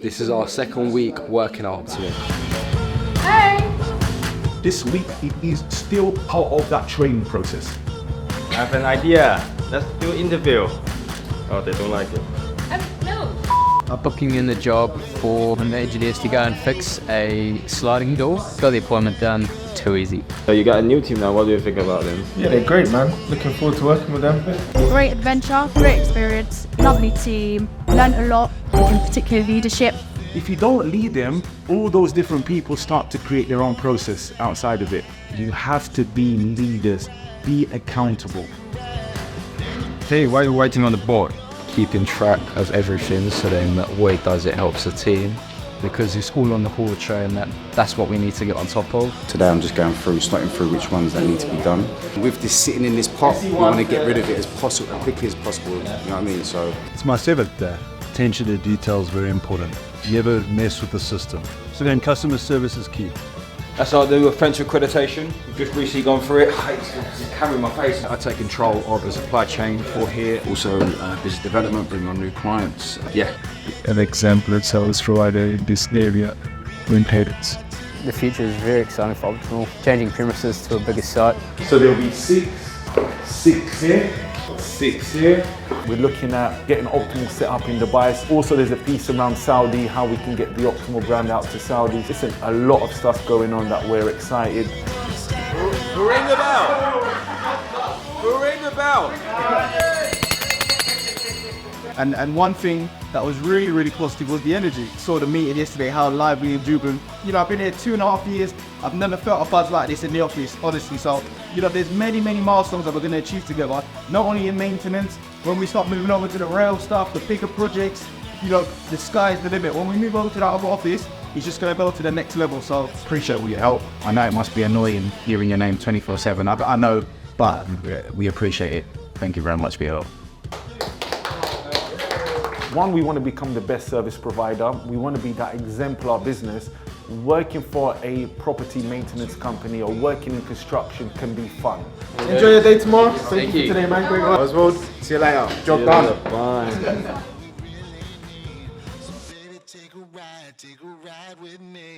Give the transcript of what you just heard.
This is our second week working our optimum. Hey! This week it is still part of that training process. I have an idea. Let's do an interview. Oh, they don't like it. No. I'm booking in the job for the engineers to go and fix a sliding door. Got the appointment done, too easy. So you got a new team now, what do you think about them? Yeah, they're great, man. Looking forward to working with them. Great adventure, great experience, lovely team, learnt a lot, in particular leadership. If you don't lead them, all those different people start to create their own process outside of it. You have to be leaders, be accountable. Hey, why are you waiting on the board? Keeping track of everything, so then what it does, it helps the team. Because it's all on the hall train, that's what we need to get on top of. Today I'm just going through, starting through which ones that need to be done. With this sitting in this pot, we want to get rid of it as possible, as quickly as possible, you know what I mean? So it's my seventh day. Attention to detail is very important. Never mess with the system. So then customer service is key. That's our new offensive accreditation. We've just recently gone through it. It's camera in my face. I take control of the supply chain for here, also business development, bringing on new clients. Yeah. An exemplar service provider in this area when headed. The future is very exciting for Optimal. Changing premises to a bigger site. So there'll be six here, 6 here. We're looking at getting Optimal set up in Dubai. Also, there's a piece around Saudi, how we can get the Optimal brand out to Saudi. Listen, a lot of stuff going on that we're excited. Ring the bell! Ring the bell! And one thing that was really positive was the energy. Saw the meeting yesterday, how lively and jubilant. You know, I've been here 2.5 years. I've never felt a buzz like this in the office, honestly. So, you know, there's many milestones that we're going to achieve together. Not only in maintenance, when we start moving over to the rail stuff, the bigger projects, you know, the sky's the limit. When we move over to that other office, it's just going to go to the next level. So, Appreciate all your help. I know it must be annoying hearing your name 24/7. I know, but we appreciate it. Thank you very much for your help. One, we want to become the best service provider. We want to be that exemplar business. Working for a property maintenance company or working in construction can be fun. Enjoy your day tomorrow. Thank you for today, man. Great work. Oswald, see you later. Job done. Bye. Take a ride with me.